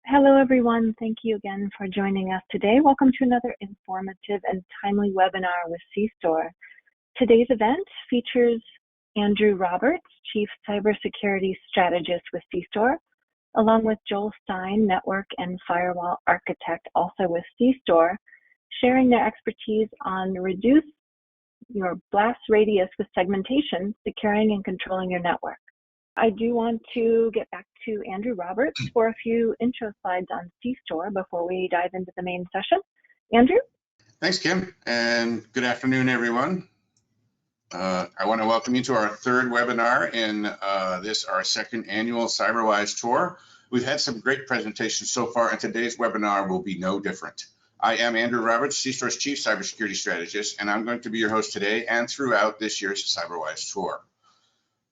Hello, everyone. Thank you again for joining us today. Welcome to another informative and timely webinar with C-Store. Today's event features Andrew Roberts, Chief Cybersecurity Strategist with C-Store, along with Joel Stein, Network and Firewall Architect, also with C-Store, sharing their expertise on reduce your blast radius with segmentation, securing and controlling your network. I do want to get back to Andrew Roberts for a few intro slides on C-Store before we dive into the main session. Andrew? Thanks, Kim, and good afternoon, everyone. I want to welcome you to our third webinar in our second annual CyberWise tour. We've had some great presentations so far, and today's webinar will be no different. I am Andrew Roberts, C-Store's Chief Cybersecurity Strategist, and I'm going to be your host today and throughout this year's CyberWise tour.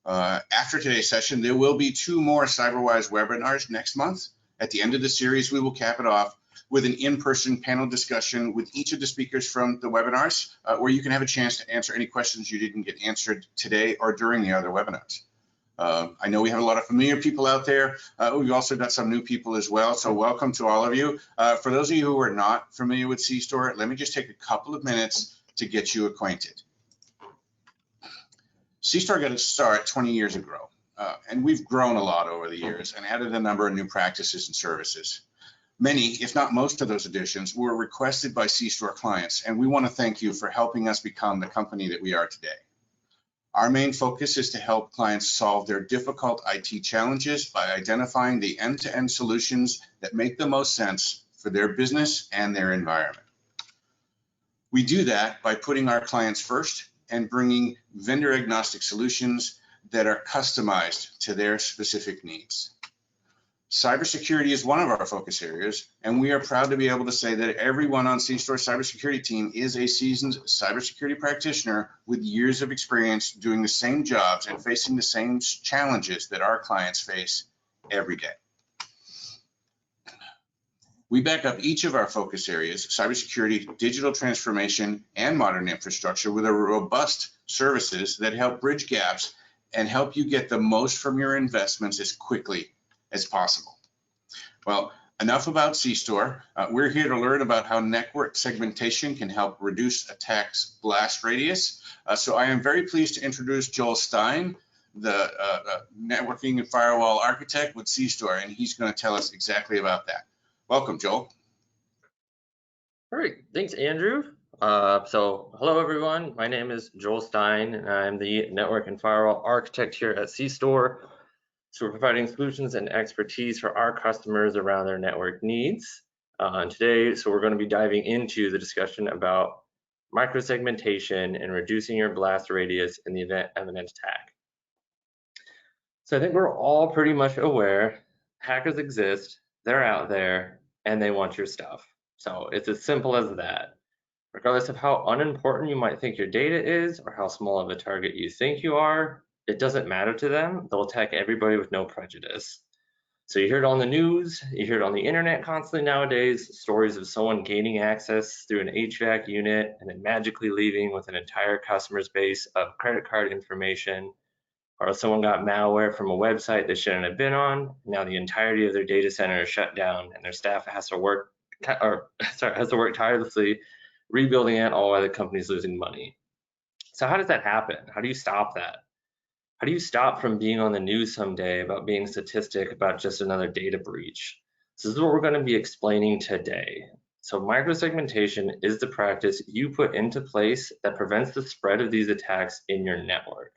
After today's session, there will be two more CyberWise webinars next month. At the end of the series, we will cap it off with an in-person panel discussion with each of the speakers from the webinars, where you can have a chance to answer any questions you didn't get answered today or during the other webinars. I know we have a lot of familiar people out there. We've also got some new people as well, so welcome to all of you. For those of you who are not familiar with C-Store, let me just take a couple of minutes to get you acquainted. C-Store got its start 20 years ago, and we've grown a lot over the years and added a number of new practices and services. Many, if not most of those additions, were requested by C-Store clients, and we want to thank you for helping us become the company that we are today. Our main focus is to help clients solve their difficult IT challenges by identifying the end-to-end solutions that make the most sense for their business and their environment. We do that by putting our clients first and bringing vendor-agnostic solutions that are customized to their specific needs. Cybersecurity is one of our focus areas, and we are proud to be able to say that everyone on C-Store's cybersecurity team is a seasoned cybersecurity practitioner with years of experience doing the same jobs and facing the same challenges that our clients face every day. We back up each of our focus areas, cybersecurity, digital transformation, and modern infrastructure, with a robust services that help bridge gaps and help you get the most from your investments as quickly as possible. Well, enough about C-Store. We're here to learn about how network segmentation can help reduce attacks' blast radius. So I am very pleased to introduce Joel Stein, the networking and firewall architect with C-Store, and he's going to tell us exactly about that. Welcome, Joel. All right, thanks, Andrew. Hello, everyone. My name is Joel Stein, and I'm the network and firewall architect here at C-Store. So we're providing solutions and expertise for our customers around their network needs. Today, we're going to be diving into the discussion about micro-segmentation and reducing your blast radius in the event of an attack. So I think we're all pretty much aware hackers exist. They're out there and they want your stuff. So it's as simple as that. Regardless of how unimportant you might think your data is or how small of a target you think you are, it doesn't matter to them. They'll attack everybody with no prejudice. So you hear it on the news, you hear it on the internet constantly nowadays, stories of someone gaining access through an HVAC unit and then magically leaving with an entire customer's base of credit card information. Or someone got malware from a website they shouldn't have been on. Now the entirety of their data center is shut down and their staff has to work tirelessly rebuilding it, all while the company's losing money. So how does that happen? How do you stop that? How do you stop from being on the news someday about being a statistic about just another data breach? So this is what we're going to be explaining today. So micro-segmentation is the practice you put into place that prevents the spread of these attacks in your network.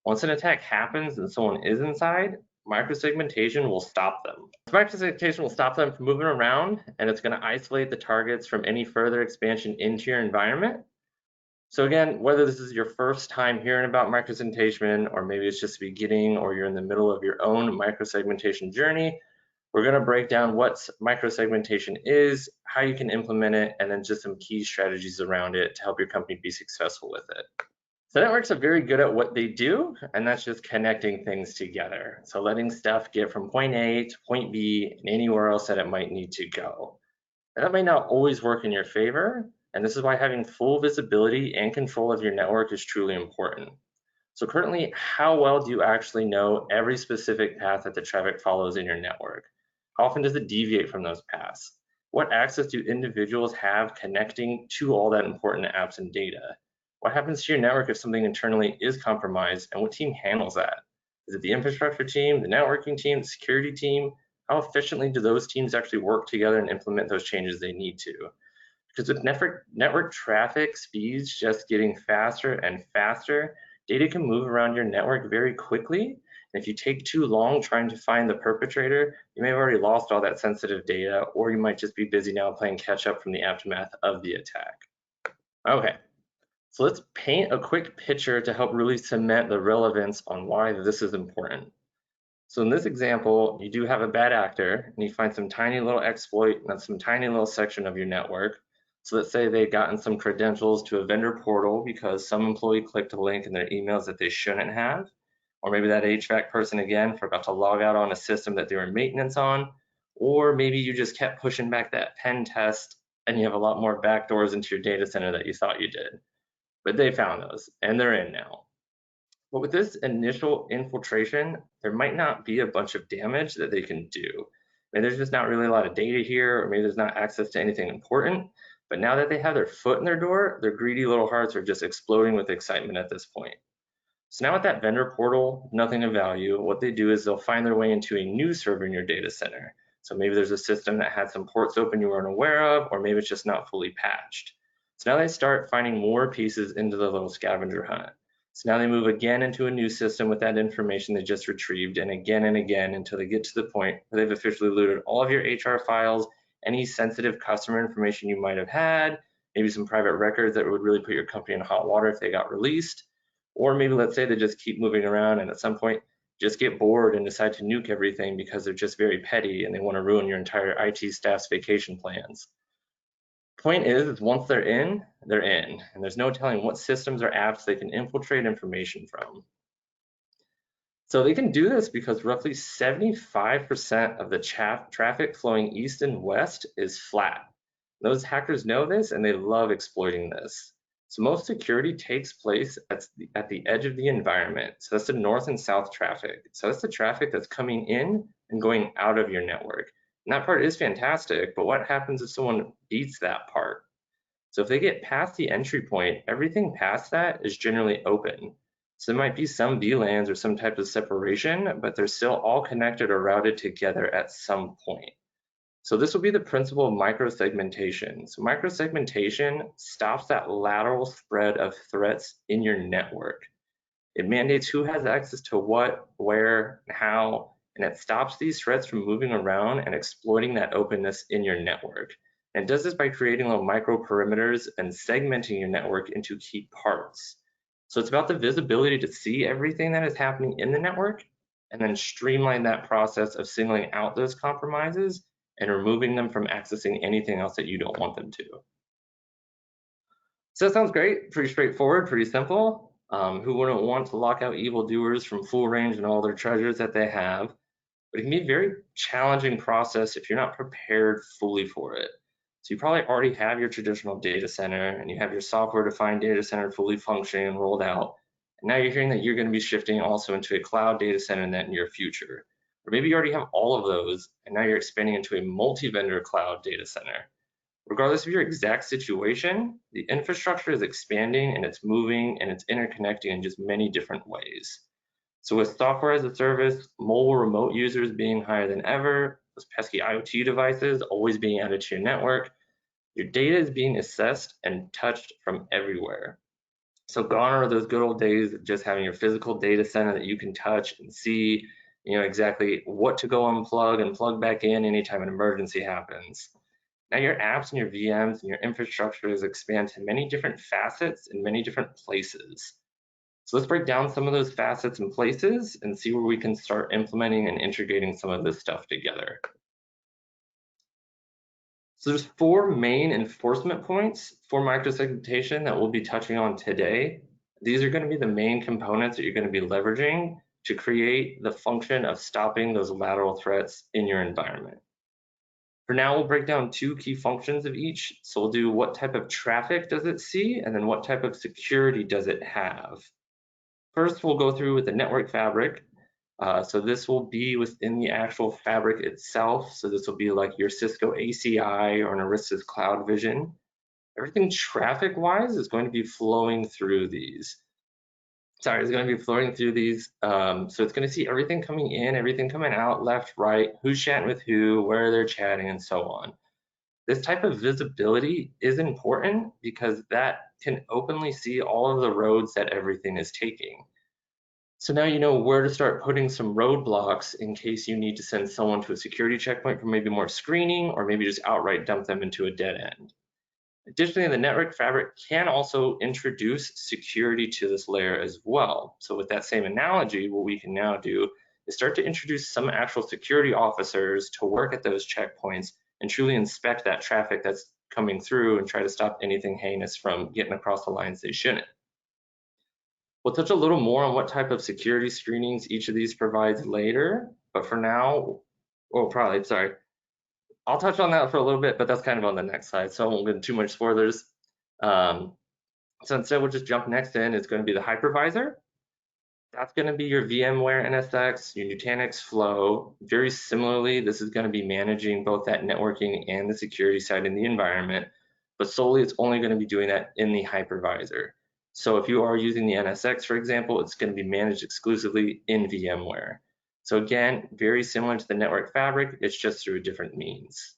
Once an attack happens and someone is inside, micro-segmentation will stop them. Micro-segmentation will stop them from moving around, and it's going to isolate the targets from any further expansion into your environment. So again, whether this is your first time hearing about micro-segmentation, or maybe it's just the beginning, or you're in the middle of your own micro-segmentation journey, we're going to break down what micro-segmentation is, how you can implement it, and then just some key strategies around it to help your company be successful with it. So networks are very good at what they do, and that's just connecting things together. So letting stuff get from point A to point B and anywhere else that it might need to go. And that may not always work in your favor, and this is why having full visibility and control of your network is truly important. So currently, how well do you actually know every specific path that the traffic follows in your network? How often does it deviate from those paths? What access do individuals have connecting to all that important apps and data? What happens to your network if something internally is compromised, and what team handles that? Is it the infrastructure team, the networking team, the security team? How efficiently do those teams actually work together and implement those changes they need to? Because with network traffic speeds just getting faster and faster, data can move around your network very quickly. And if you take too long trying to find the perpetrator, you may have already lost all that sensitive data, or you might just be busy now playing catch up from the aftermath of the attack. Okay, so let's paint a quick picture to help really cement the relevance on why this is important. So in this example, you do have a bad actor, and you find some tiny little exploit in some tiny little section of your network. So let's say they've gotten some credentials to a vendor portal because some employee clicked a link in their emails that they shouldn't have. Or maybe that HVAC person, again, forgot to log out on a system that they were in maintenance on. Or maybe you just kept pushing back that pen test and you have a lot more backdoors into your data center that you thought you did. But they found those, and they're in now. But with this initial infiltration, there might not be a bunch of damage that they can do. Maybe there's just not really a lot of data here, or maybe there's not access to anything important. But now that they have their foot in their door, their greedy little hearts are just exploding with excitement at this point. So now with that vendor portal, nothing of value, what they do is they'll find their way into a new server in your data center. So maybe there's a system that had some ports open you weren't aware of, or maybe it's just not fully patched. So now they start finding more pieces into the little scavenger hunt. So now they move again into a new system with that information they just retrieved, and again until they get to the point where they've officially looted all of your HR files, any sensitive customer information you might have had, maybe some private records that would really put your company in hot water if they got released. Or maybe let's say they just keep moving around and at some point just get bored and decide to nuke everything because they're just very petty and they want to ruin your entire IT staff's vacation plans. Point is, once they're in, and there's no telling what systems or apps they can infiltrate information from. So they can do this because roughly 75% of the traffic flowing east and west is flat. Those hackers know this and they love exploiting this. So most security takes place at the edge of the environment. So that's the north and south traffic. So that's the traffic that's coming in and going out of your network. And that part is fantastic, but what happens if someone beats that part? So if they get past the entry point, everything past that is generally open. So there might be some VLANs or some type of separation, but they're still all connected or routed together at some point. So this will be the principle of micro-segmentation. So micro-segmentation stops that lateral spread of threats in your network. It mandates who has access to what, where, and how, and it stops these threats from moving around and exploiting that openness in your network. And it does this by creating little micro perimeters and segmenting your network into key parts. So it's about the visibility to see everything that is happening in the network and then streamline that process of singling out those compromises and removing them from accessing anything else that you don't want them to. So that sounds great, pretty straightforward, pretty simple. Who wouldn't want to lock out evildoers from full range and all their treasures that they have? But it can be a very challenging process if you're not prepared fully for it. So you probably already have your traditional data center and you have your software-defined data center fully functioning and rolled out. And now you're hearing that you're going to be shifting also into a cloud data center in that near future. Or maybe you already have all of those and now you're expanding into a multi-vendor cloud data center. Regardless of your exact situation, the infrastructure is expanding and it's moving and it's interconnecting in just many different ways. So with software as a service, mobile remote users being higher than ever, those pesky IoT devices always being added to your network, your data is being assessed and touched from everywhere. So gone are those good old days of just having your physical data center that you can touch and see, exactly what to go unplug and plug back in anytime an emergency happens. Now your apps and your VMs and your infrastructure is expand to many different facets in many different places. So let's break down some of those facets and places and see where we can start implementing and integrating some of this stuff together. So there's 4 main enforcement points for micro-segmentation that we'll be touching on today. These are going to be the main components that you're going to be leveraging to create the function of stopping those lateral threats in your environment. For now, we'll break down 2 key functions of each. So we'll do what type of traffic does it see, and then what type of security does it have. First, we'll go through with the network fabric. So this will be within the actual fabric itself. So this will be like your Cisco ACI or an Arista's Cloud Vision. Everything traffic-wise is going to be flowing through these. Sorry, it's going to be flowing through these. So it's going to see everything coming in, everything coming out, left, right, who's chatting with who, where they're chatting, and so on. This type of visibility is important because that can openly see all of the roads that everything is taking. So now you know where to start putting some roadblocks in case you need to send someone to a security checkpoint for maybe more screening, or maybe just outright dump them into a dead end. Additionally, the network fabric can also introduce security to this layer as well. So with that same analogy, what we can now do is start to introduce some actual security officers to work at those checkpoints and truly inspect that traffic that's coming through and try to stop anything heinous from getting across the lines they shouldn't. We'll touch a little more on what type of security screenings each of these provides later, but for now, I'll touch on that for a little bit, but that's kind of on the next slide, so I won't get into too much spoilers. So instead, we'll just jump next in. It's going to be the hypervisor. That's going to be your VMware NSX, your Nutanix Flow. Very similarly, this is going to be managing both that networking and the security side in the environment, but solely it's only going to be doing that in the hypervisor. So if you are using the NSX, for example, it's going to be managed exclusively in VMware. So again, very similar to the network fabric, it's just through different means.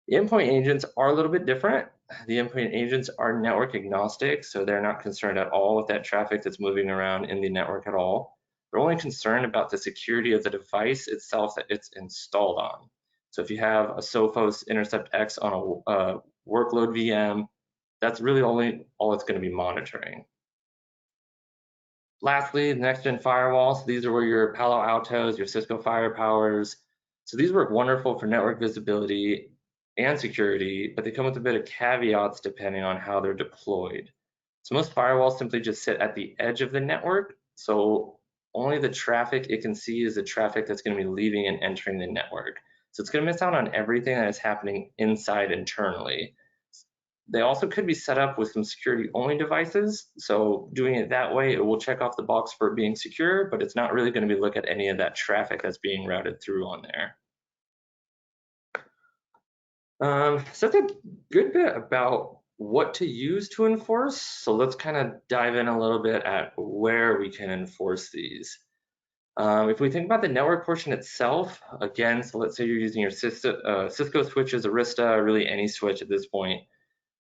The endpoint agents are a little bit different. The endpoint agents are network agnostic, so they're not concerned at all with that traffic that's moving around in the network at all. They're only concerned about the security of the device itself that it's installed on. So if you have a Sophos Intercept X on a workload VM, that's really all it's going to be monitoring. Lastly, next-gen firewalls. These are where your Palo Altos, your Cisco Firepowers. So these work wonderful for network visibility and security, but they come with a bit of caveats depending on how they're deployed. So most firewalls simply just sit at the edge of the network, so only the traffic it can see is the traffic that's going to be leaving and entering the network. So it's going to miss out on everything that is happening inside internally. They also could be set up with some security-only devices, so doing it that way, it will check off the box for it being secure, but it's not really going to be look at any of that traffic that's being routed through on there. So that's a good bit about what to use to enforce. So let's kind of dive in a little bit at where we can enforce these. If we think about the network portion itself, again, so let's say you're using your Cisco switches, Arista, really any switch at this point,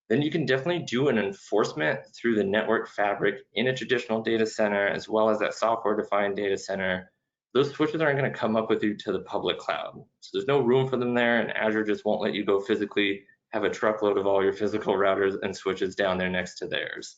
then you can definitely do an enforcement through the network fabric in a traditional data center, as well as that software-defined data center. Those switches aren't going to come up with you to the public cloud. So there's no room for them there, and Azure just won't let you go physically have a truckload of all your physical routers and switches down there next to theirs.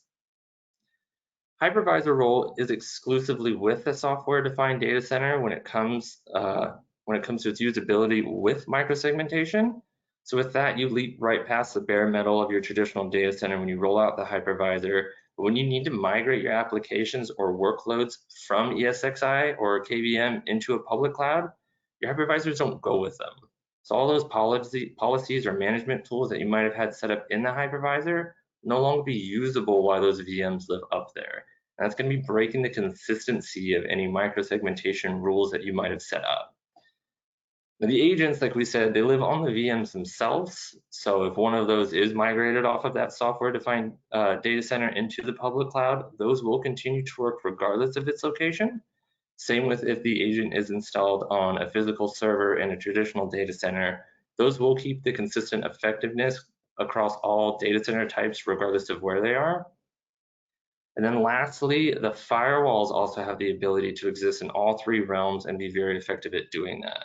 Hypervisor role is exclusively with the software-defined data center when it comes to its usability with micro-segmentation. So with that, you leap right past the bare metal of your traditional data center when you roll out the hypervisor. But when you need to migrate your applications or workloads from ESXi or KVM into a public cloud, your hypervisors don't go with them. So all those policies or management tools that you might have had set up in the hypervisor no longer be usable while those VMs live up there. And that's going to be breaking the consistency of any micro-segmentation rules that you might have set up. Now, the agents, like we said, they live on the VMs themselves. So if one of those is migrated off of that software-defined data center into the public cloud, those will continue to work regardless of its location. Same with if the agent is installed on a physical server in a traditional data center, those will keep the consistent effectiveness across all data center types, regardless of where they are. And then lastly, the firewalls also have the ability to exist in all three realms and be very effective at doing that.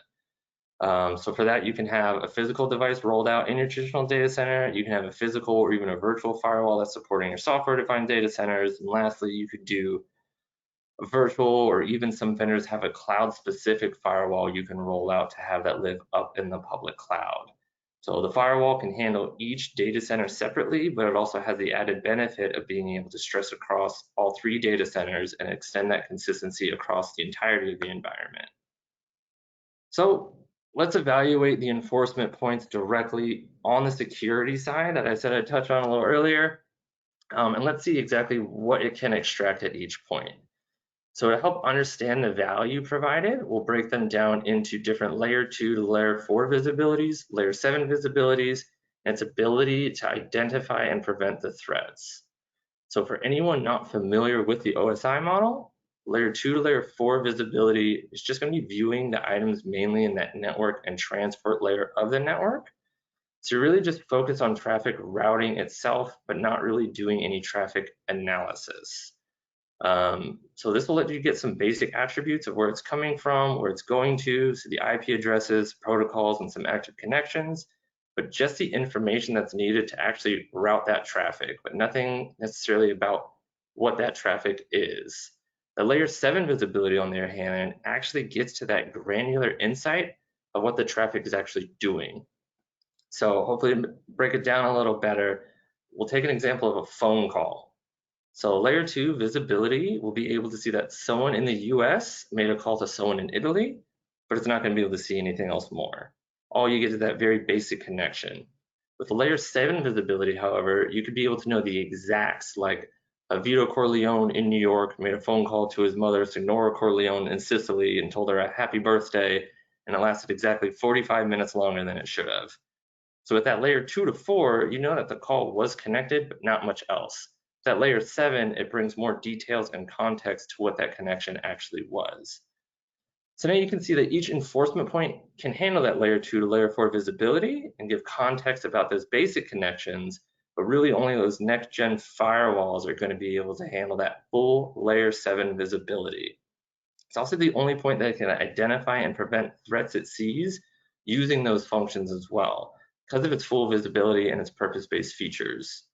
So for that, you can have a physical device rolled out in your traditional data center. You can have a physical or even a virtual firewall that's supporting your software-defined data centers. And lastly, you could do a virtual, or even some vendors have a cloud-specific firewall you can roll out to have that live up in the public cloud. So the firewall can handle each data center separately, but it also has the added benefit of being able to stress across all three data centers and extend that consistency across the entirety of the environment. So let's evaluate the enforcement points directly on the security side that I said I'd touch on a little earlier. And let's see exactly what it can extract at each point. So to help understand the value provided, we'll break them down into different layer 2 to layer 4 visibilities, layer 7 visibilities, and its ability to identify and prevent the threats. So for anyone not familiar with the OSI model, layer 2 to layer 4 visibility is just going to be viewing the items mainly in that network and transport layer of the network. So you're really just focused on traffic routing itself, but not really doing any traffic analysis. So this will let you get some basic attributes of where it's coming from, where it's going to, so the IP addresses, protocols, and some active connections, but just the information that's needed to actually route that traffic, but nothing necessarily about what that traffic is. The layer 7 visibility, on the other hand, actually gets to that granular insight of what the traffic is actually doing. So hopefully to break it down a little better, we'll take an example of a phone call. So layer 2 visibility will be able to see that someone in the US made a call to someone in Italy, but it's not going to be able to see anything else more. All you get is that very basic connection. With layer 7 visibility, however, you could be able to know the exacts, like Vito Corleone in New York made a phone call to his mother, Signora Corleone in Sicily, and told her a happy birthday, and it lasted exactly 45 minutes longer than it should have. So with that layer 2 to 4, you know that the call was connected, but not much else. That layer 7, it brings more details and context to what that connection actually was. So now you can see that each enforcement point can handle that layer 2 to layer 4 visibility and give context about those basic connections, but really only those next-gen firewalls are going to be able to handle that full layer 7 visibility. It's also the only point that can identify and prevent threats it sees using those functions as well, because of its full visibility and its purpose-based features.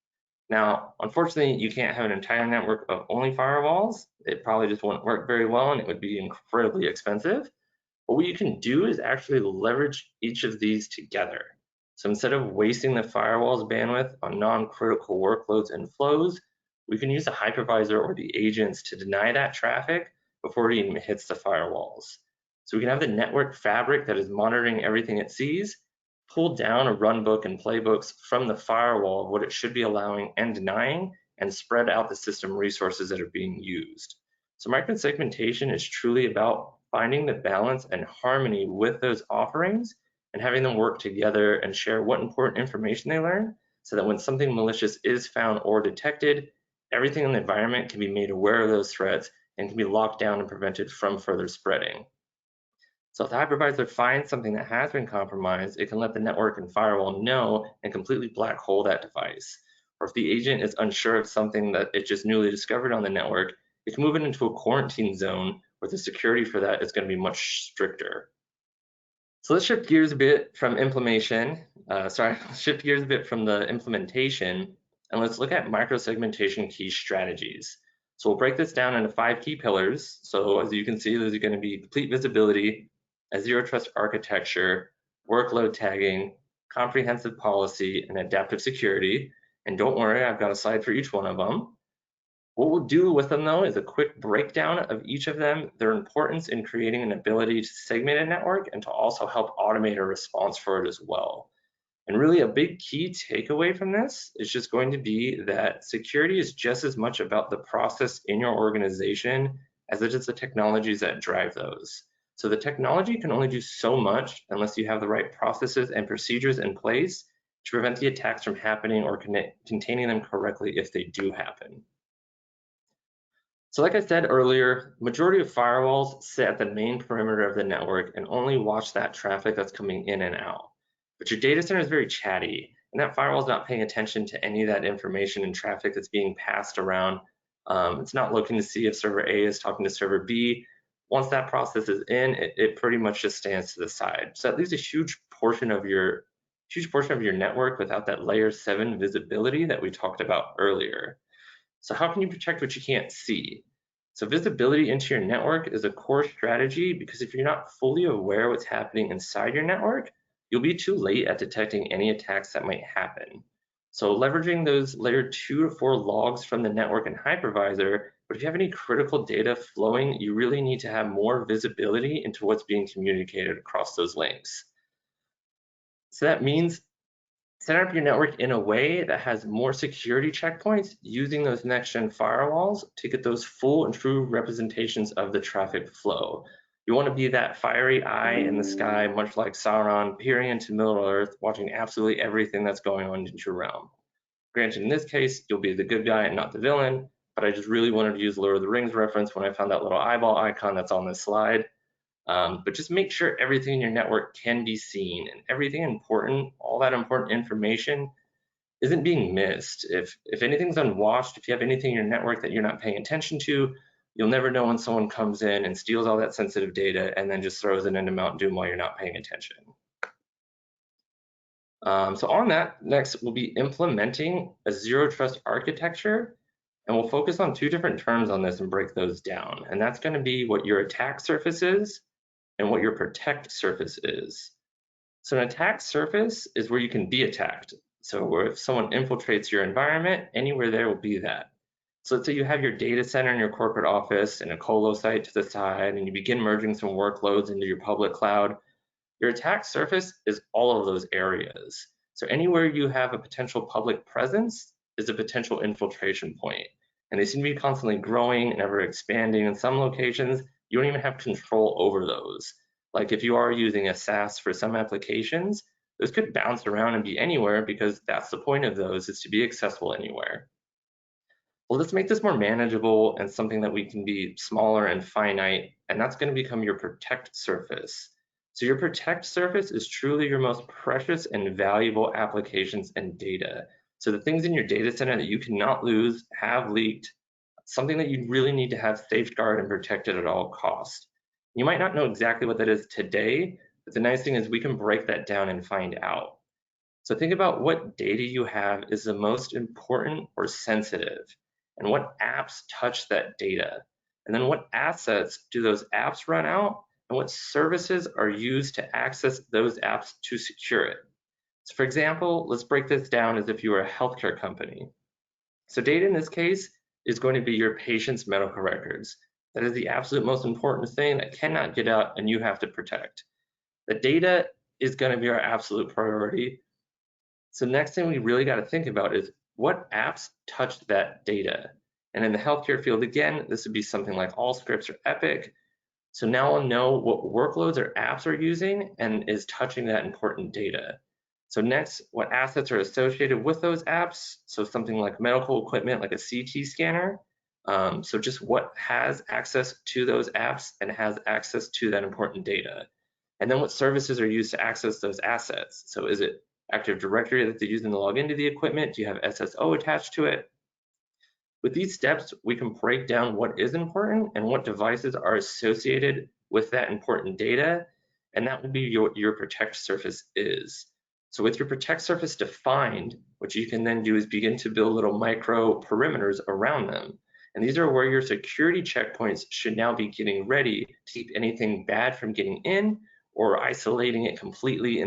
Now, unfortunately, you can't have an entire network of only firewalls. It probably just wouldn't work very well, and it would be incredibly expensive. But what you can do is actually leverage each of these together. So instead of wasting the firewall's bandwidth on non-critical workloads and flows, we can use the hypervisor or the agents to deny that traffic before it even hits the firewalls. So we can have the network fabric that is monitoring everything it sees, pull down a runbook and playbooks from the firewall of what it should be allowing and denying, and spread out the system resources that are being used. So micro-segmentation is truly about finding the balance and harmony with those offerings and having them work together and share what important information they learn, so that when something malicious is found or detected, everything in the environment can be made aware of those threats and can be locked down and prevented from further spreading. So if the hypervisor finds something that has been compromised, it can let the network and firewall know and completely black hole that device. Or if the agent is unsure of something that it just newly discovered on the network, it can move it into a quarantine zone where the security for that is going to be much stricter. So let's shift gears a bit from implementation, shift gears a bit from the implementation, and let's look at micro-segmentation key strategies. So we'll break this down into 5 key pillars. So as you can see, there's going to be complete visibility, a zero trust architecture, workload tagging, comprehensive policy, and adaptive security. And don't worry, I've got a slide for each one of them. What we'll do with them though is a quick breakdown of each of them, their importance in creating an ability to segment a network and to also help automate a response for it as well. And really a big key takeaway from this is just going to be that security is just as much about the process in your organization as it is the technologies that drive those. So the technology can only do so much unless you have the right processes and procedures in place to prevent the attacks from happening or containing them correctly if they do happen. So like I said earlier, majority of firewalls sit at the main perimeter of the network and only watch that traffic that's coming in and out. But your data center is very chatty, and that firewall is not paying attention to any of that information and traffic that's being passed around. It's not looking to see if server A is talking to server B. Once that process is in, it pretty much just stands to the side. So that leaves a huge portion of your network without that layer 7 visibility that we talked about earlier. So how can you protect what you can't see? So visibility into your network is a core strategy, because if you're not fully aware what's happening inside your network, you'll be too late at detecting any attacks that might happen. So leveraging those layer 2 to 4 logs from the network and hypervisor, but if you have any critical data flowing, you really need to have more visibility into what's being communicated across those links. So that means Set up your network in a way that has more security checkpoints using those next-gen firewalls to get those full and true representations of the traffic flow. You want to be that fiery eye in the sky, much like Sauron, peering into Middle-earth, watching absolutely everything that's going on in your realm. Granted, in this case, you'll be the good guy and not the villain, but I just really wanted to use Lord of the Rings reference when I found that little eyeball icon that's on this slide. But just make sure everything in your network can be seen and everything important, all that important information isn't being missed. If anything's unwatched, if you have anything in your network that you're not paying attention to, you'll never know when someone comes in and steals all that sensitive data and then just throws it into Mount Doom while you're not paying attention. So on that, next we'll be implementing a zero trust architecture, and we'll focus on two different terms on this and break those down. And that's going to be what your attack surface is and what your protect surface is. So an attack surface is where you can be attacked. So if someone infiltrates your environment, anywhere there will be that. So let's say you have your data center in your corporate office and a colo site to the side, and you begin merging some workloads into your public cloud. Your attack surface is all of those areas. So anywhere you have a potential public presence is a potential infiltration point. And they seem to be constantly growing and ever expanding. In some locations, you don't even have control over those. Like if you are using a SaaS for some applications, those could bounce around and be anywhere because that's the point of those, is to be accessible anywhere. Well, let's make this more manageable and something that we can be smaller and finite, and that's going to become your protect surface. So your protect surface is truly your most precious and valuable applications and data. So the things in your data center that you cannot lose, have leaked, something that you really need to have safeguarded and protected at all costs. You might not know exactly what that is today, but the nice thing is we can break that down and find out. So think about what data you have is the most important or sensitive, and what apps touch that data. And then what assets do those apps run out, and what services are used to access those apps to secure it. So for example, let's break this down as if you were a healthcare company. So data in this case is going to be your patient's medical records. That is the absolute most important thing that cannot get out and you have to protect. The data is going to be our absolute priority. So next thing we really got to think about is what apps touch that data. And in the healthcare field, again, this would be something like Allscripts or Epic. So now I'll know what workloads or apps are using and is touching that important data. So next, what assets are associated with those apps. So something like medical equipment, like a CT scanner. So just what has access to those apps and has access to that important data. And then what services are used to access those assets. So is it Active Directory that they're using to log into the equipment? Do you have SSO attached to it? With these steps, we can break down what is important and what devices are associated with that important data, and that would be what your protect surface is. So with your protect surface defined, what you can then do is begin to build little micro perimeters around them. And these are where your security checkpoints should now be getting ready to keep anything bad from getting in or isolating it completely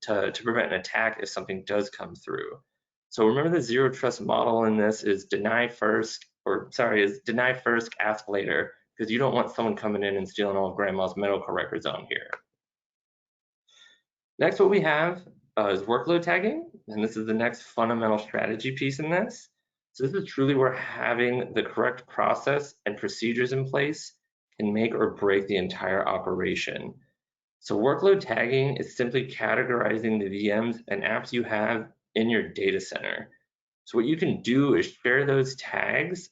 to prevent an attack if something does come through. So remember the zero trust model in this is deny first, ask later, because you don't want someone coming in and stealing all of grandma's medical records on here. Next, what we have is workload tagging, and this is the next fundamental strategy piece in this. So this is truly where having the correct process and procedures in place can make or break the entire operation. So workload tagging is simply categorizing the VMs and apps you have in your data center. So what you can do is share those tags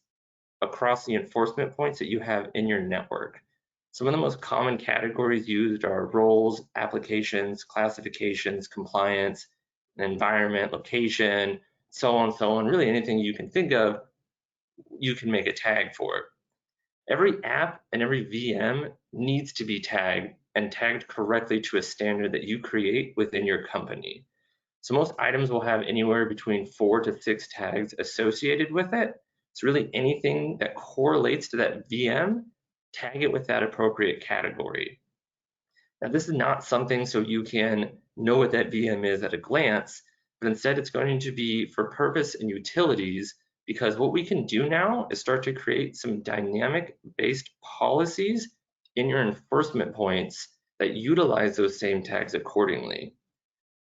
across the enforcement points that you have in your network. Some of the most common categories used are roles, applications, classifications, compliance, environment, location, so on, really anything you can think of, you can make a tag for it. Every app and every VM needs to be tagged and tagged correctly to a standard that you create within your company. So most items will have anywhere between 4 to 6 tags associated with it. It's really anything that correlates to that VM, tag it with that appropriate category. Now this is not something so you can know what that VM is at a glance, but instead it's going to be for purpose and utilities, because what we can do now is start to create some dynamic based policies in your enforcement points that utilize those same tags accordingly.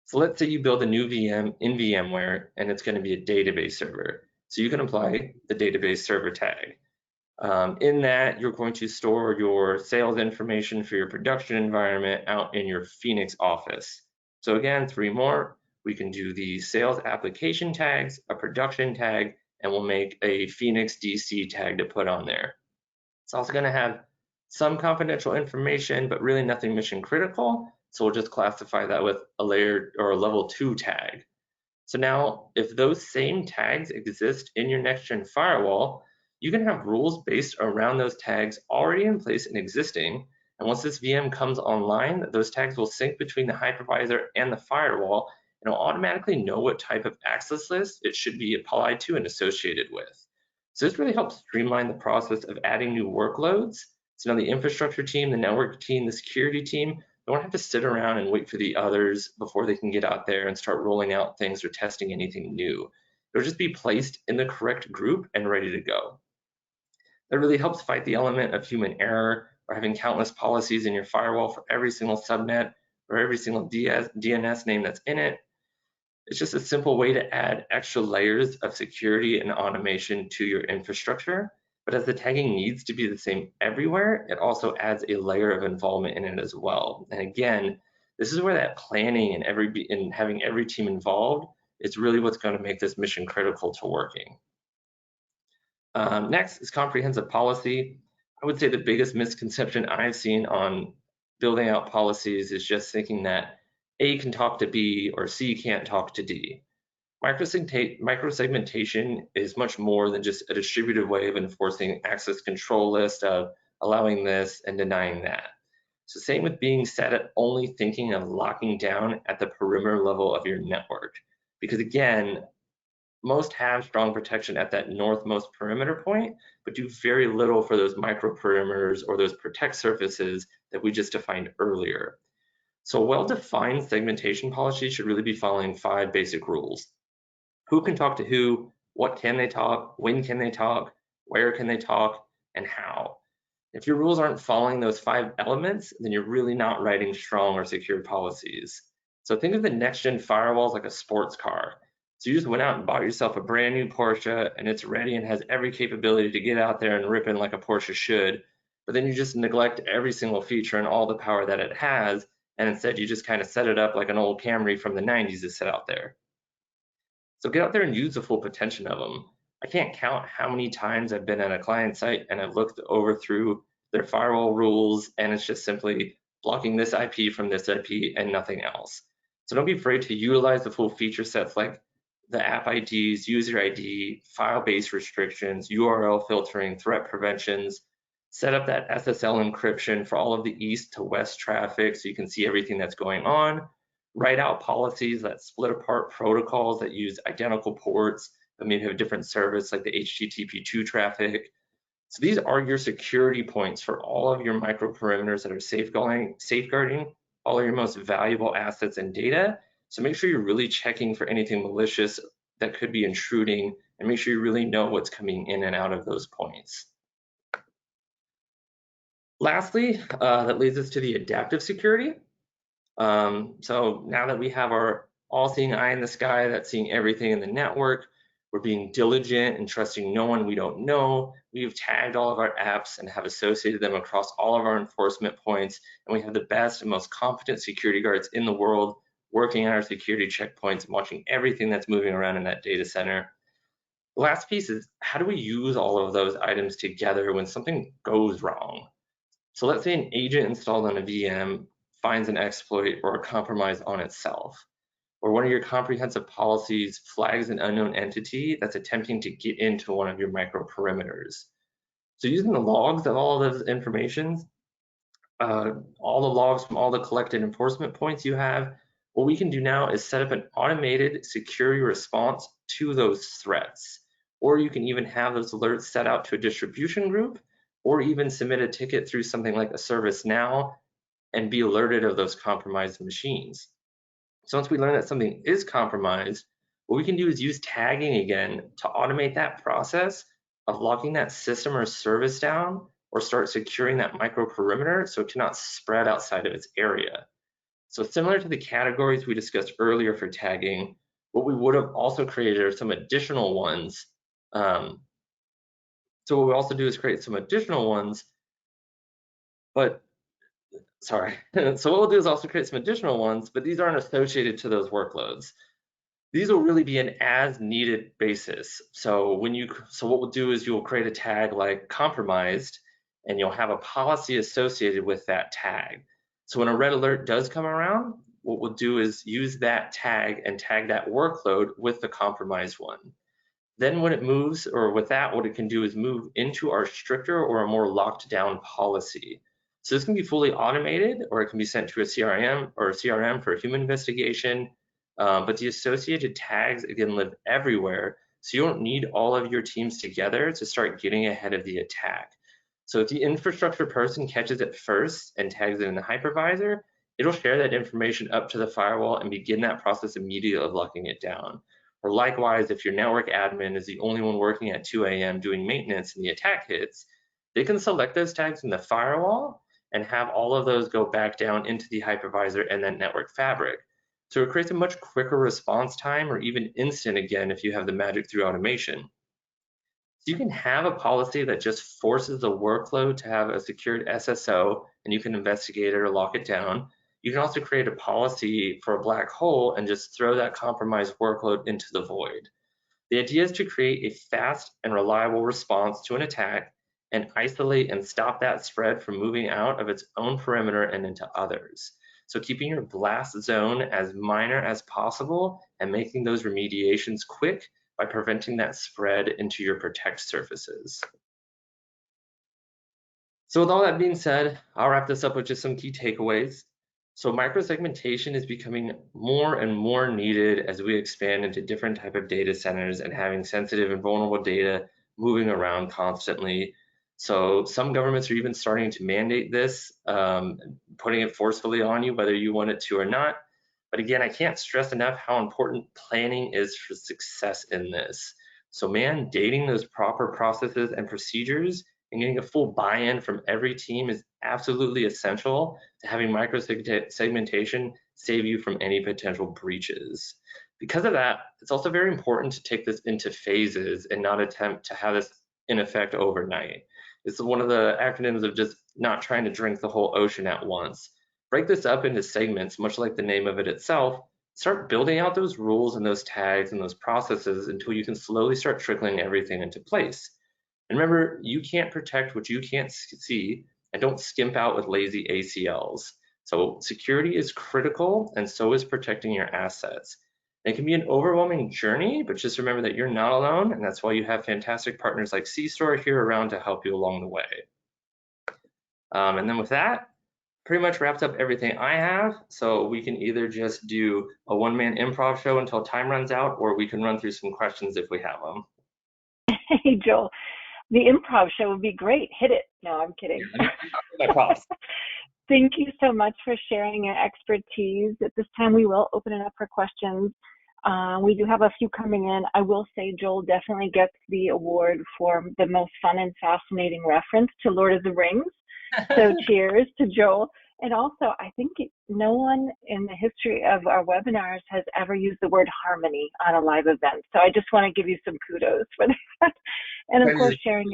So let's say you build a new VM in VMware and it's going to be a database server. So you can apply the database server tag. In that, you're going to store your sales information for your production environment out in your Phoenix office. So again, 3 more. We can do the sales application tags, a production tag, and we'll make a Phoenix DC tag to put on there. It's also going to have some confidential information, but really nothing mission critical. So we'll just classify that with a layer or a level 2 tag. So now, if those same tags exist in your next-gen firewall, you can have rules based around those tags already in place and existing. And once this VM comes online, those tags will sync between the hypervisor and the firewall, and it'll automatically know what type of access list it should be applied to and associated with. So this really helps streamline the process of adding new workloads. So now the infrastructure team, the network team, the security team don't have to sit around and wait for the others before they can get out there and start rolling out things or testing anything new. It'll just be placed in the correct group and ready to go. That really helps fight the element of human error or having countless policies in your firewall for every single subnet or every single DNS name that's in it. It's just a simple way to add extra layers of security and automation to your infrastructure. But as the tagging needs to be the same everywhere, it also adds a layer of involvement in it as well. And again, this is where that planning and having every team involved is really what's going to make this mission critical to working. Next is comprehensive policy. I would say the biggest misconception I've seen on building out policies is just thinking that A can talk to B or C can't talk to D. Micro-segmentation is much more than just a distributed way of enforcing access control list of allowing this and denying that. So same with being set at only thinking of locking down at the perimeter level of your network. Because again, most have strong protection at that northmost perimeter point, but do very little for those micro perimeters or those protect surfaces that we just defined earlier. So a well-defined segmentation policy should really be following 5 basic rules. Who can talk to who, what can they talk, when can they talk, where can they talk, and how. If your rules aren't following those 5 elements, then you're really not writing strong or secure policies. So think of the next-gen firewalls like a sports car. So you just went out and bought yourself a brand new Porsche and it's ready and has every capability to get out there and rip in like a Porsche should, but then you just neglect every single feature and all the power that it has, and instead you just kind of set it up like an old Camry from the 90s is set out there. So get out there and use the full potential of them. I can't count how many times I've been at a client site and I've looked over through their firewall rules and it's just simply blocking this IP from this IP and nothing else. So don't be afraid to utilize the full feature sets like the app IDs, user ID, file-based restrictions, URL filtering, threat preventions, set up that SSL encryption for all of the east to west traffic so you can see everything that's going on, write out policies that split apart protocols that use identical ports but maybe have a different service like the HTTP2 traffic. So these are your security points for all of your micro perimeters that are safeguarding all of your most valuable assets and data. So make sure you're really checking for anything malicious that could be intruding and make sure you really know what's coming in and out of those points. Lastly, that leads us to the adaptive security. So now that we have our all-seeing eye in the sky that's seeing everything in the network, we're being diligent and trusting no one we don't know. We've tagged all of our apps and have associated them across all of our enforcement points, and we have the best and most competent security guards in the world working at our security checkpoints and watching everything that's moving around in that data center. The last piece is, how do we use all of those items together when something goes wrong? So let's say an agent installed on a VM finds an exploit or a compromise on itself, or one of your comprehensive policies flags an unknown entity that's attempting to get into one of your micro perimeters. So using the logs of all of those information, all the logs from all the collected enforcement points you have, what we can do now is set up an automated security response to those threats. Or you can even have those alerts set out to a distribution group, or even submit a ticket through something like a ServiceNow and be alerted of those compromised machines. So once we learn that something is compromised, what we can do is use tagging again to automate that process of locking that system or service down or start securing that micro perimeter so it cannot spread outside of its area. So similar to the categories we discussed earlier for tagging, what we would have also created are some additional ones. So what we also do is create some additional ones, but sorry. So what we'll do is also create some additional ones, but these aren't associated to those workloads. These will really be an as needed basis. So what we'll do is you'll create a tag like compromised, and you'll have a policy associated with that tag. So when a red alert does come around, what we'll do is use that tag and tag that workload with the compromised one. Then when it moves, or with that, what it can do is move into our stricter or a more locked down policy. So this can be fully automated, or it can be sent to a CRM for human investigation. But the associated tags, again, live everywhere. So you don't need all of your teams together to start getting ahead of the attack. So if the infrastructure person catches it first and tags it in the hypervisor, it'll share that information up to the firewall and begin that process immediately of locking it down. Or likewise, if your network admin is the only one working at 2 a.m. doing maintenance and the attack hits, they can select those tags in the firewall and have all of those go back down into the hypervisor and then network fabric. So it creates a much quicker response time, or even instant again if you have the magic through automation. So you can have a policy that just forces the workload to have a secured SSO, and you can investigate it or lock it down. You can also create a policy for a black hole and just throw that compromised workload into the void. The idea is to create a fast and reliable response to an attack and isolate and stop that spread from moving out of its own perimeter and into others. So keeping your blast zone as minor as possible and making those remediations quick by preventing that spread into your protect surfaces. So with all that being said, I'll wrap this up with just some key takeaways. So micro-segmentation is becoming more and more needed as we expand into different type of data centers and having sensitive and vulnerable data moving around constantly. So some governments are even starting to mandate this, putting it forcefully on you, whether you want it to or not. But again, I can't stress enough how important planning is for success in this. So mandating those proper processes and procedures and getting a full buy-in from every team is absolutely essential to having micro-segmentation save you from any potential breaches. Because of that, it's also very important to take this into phases and not attempt to have this in effect overnight. It's one of the acronyms of just not trying to drink the whole ocean at once. Break this up into segments, much like the name of it itself. Start building out those rules and those tags and those processes until you can slowly start trickling everything into place. And remember, you can't protect what you can't see, and don't skimp out with lazy ACLs. So security is critical, and so is protecting your assets. It can be an overwhelming journey, but just remember that you're not alone, and that's why you have fantastic partners like CStore here around to help you along the way. And then with that, pretty much wraps up everything I have. So we can either just do a one-man improv show until time runs out, or we can run through some questions if we have them. Hey, Joel, the improv show would be great. Hit it. No, I'm kidding. Thank you so much for sharing your expertise. At this time, we will open it up for questions. We do have a few coming in. I will say Joel definitely gets the award for the most fun and fascinating reference to Lord of the Rings. So cheers to Joel. And also, I think no one in the history of our webinars has ever used the word harmony on a live event. So I just want to give you some kudos for that. And of course, sharing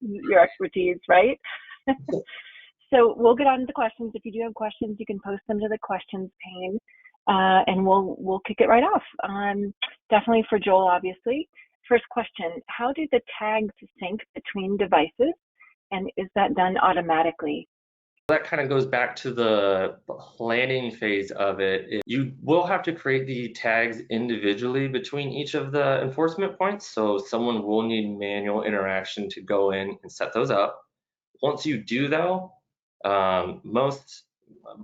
your expertise, right? So we'll get on to the questions. If you do have questions, you can post them to the questions pane, and we'll kick it right off. Definitely for Joel, obviously. First question, how do the tags sync between devices? And is that done automatically? That kind of goes back to the planning phase of it. You will have to create the tags individually between each of the enforcement points. So someone will need manual interaction to go in and set those up. Once you do though,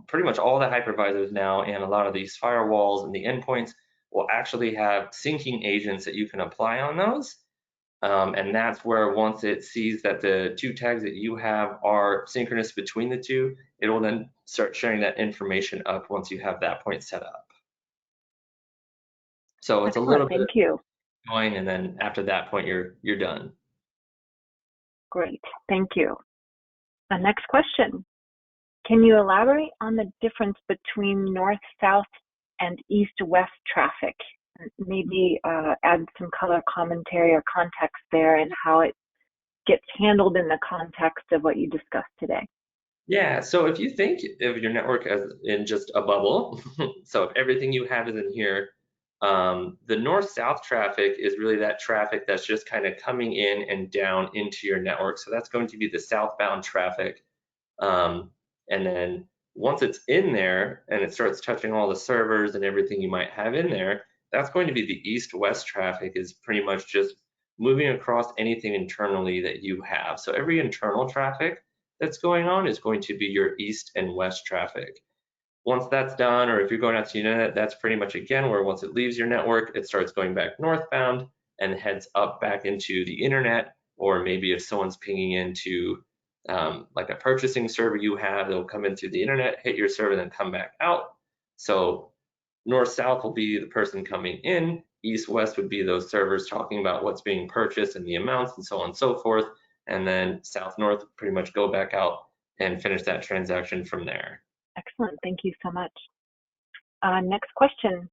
pretty much all the hypervisors now and a lot of these firewalls and the endpoints will actually have syncing agents that you can apply on those. And that's where once it sees that the two tags that you have are synchronous between the two, it will then start sharing that information up once you have that point set up. So it's a little bit going, and then after that point, you're done. Great, thank you. Next question. Can you elaborate on the difference between north-south and east-west traffic? Maybe add some color commentary or context there and how it gets handled in the context of what you discussed today. Yeah, so if you think of your network as in just a bubble, so if everything you have is in here, the north-south traffic is really that traffic that's just kind of coming in and down into your network. So that's going to be the southbound traffic. And then once it's in there and it starts touching all the servers and everything you might have in there, that's going to be the east-west traffic, is pretty much just moving across anything internally that you have. So every internal traffic that's going on is going to be your east and west traffic. Once that's done, or if you're going out to the internet, that's pretty much again where once it leaves your network, it starts going back northbound and heads up back into the internet, or maybe if someone's pinging into like a purchasing server you have, they'll come in through the internet, hit your server, then come back out. So north-south will be the person coming in, east-west would be those servers talking about what's being purchased and the amounts and so on and so forth, and then south-north pretty much go back out and finish that transaction from there. Excellent, thank you so much. Next question.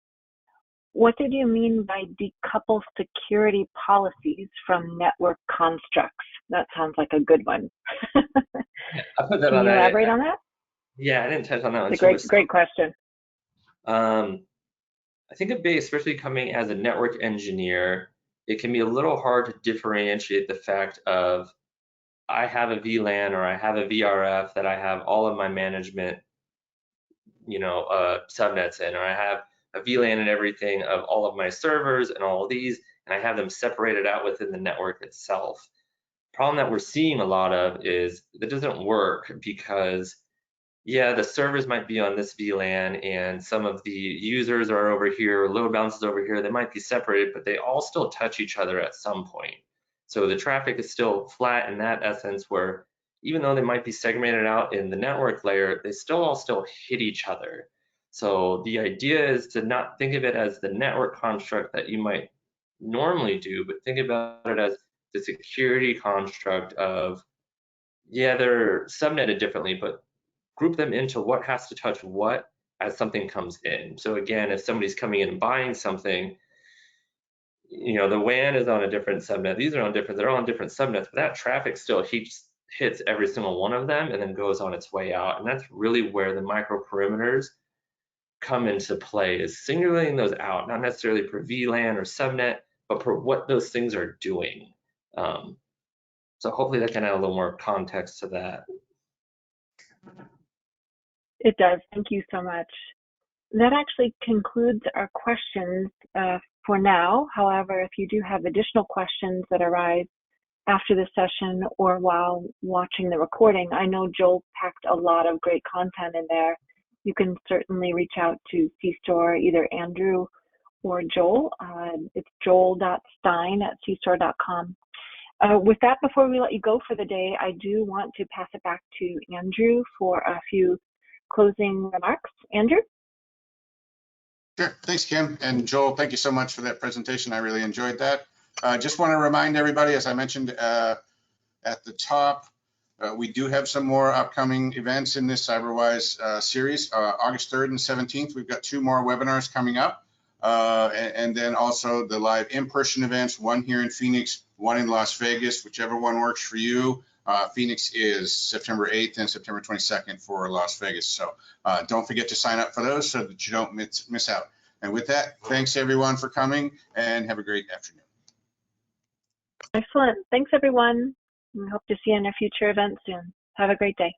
What did you mean by decouple security policies from network constructs? That sounds like a good one. I put that Can on you that. elaborate on that? Yeah, I didn't touch on that one. It's a great question. I think a big, especially coming as a network engineer, it can be a little hard to differentiate the fact of I have a VLAN or I have a VRF that I have all of my management, subnets in, or I have a VLAN and everything of all of my servers and all of these, and I have them separated out within the network itself. Problem that we're seeing a lot of is that doesn't work because, yeah, the servers might be on this VLAN and some of the users are over here, load balancers over here, they might be separated, but they all still touch each other at some point. So the traffic is still flat in that essence, where even though they might be segmented out in the network layer, they still hit each other. So the idea is to not think of it as the network construct that you might normally do, but think about it as the security construct of, yeah, they're subnetted differently, but group them into what has to touch what as something comes in. So again, if somebody's coming in and buying something, the WAN is on a different subnet. These are on different, they're all on different subnets, but that traffic still hits every single one of them and then goes on its way out. And that's really where the micro perimeters come into play, is singling those out, not necessarily per VLAN or subnet, but for what those things are doing. So hopefully that can add a little more context to that. It does. Thank you so much. That actually concludes our questions for now. However, if you do have additional questions that arise after the session or while watching the recording, I know Joel packed a lot of great content in there. You can certainly reach out to CStore, either Andrew or Joel. It's joel.stein@cstore.com. With that, before we let you go for the day, I do want to pass it back to Andrew for a few closing remarks. Andrew? Sure. Thanks, Kim. And Joel, thank you so much for that presentation. I really enjoyed that. Just want to remind everybody, as I mentioned at the top, we do have some more upcoming events in this CyberWise series. August 3rd and 17th, we've got 2 more webinars coming up. And then also the live in-person events, one here in Phoenix, one in Las Vegas, whichever one works for you. Phoenix is September 8th and September 22nd for Las Vegas. So don't forget to sign up for those so that you don't miss out. And with that, thanks everyone for coming and have a great afternoon. Excellent. Thanks, everyone. We hope to see you in a future event soon. Have a great day.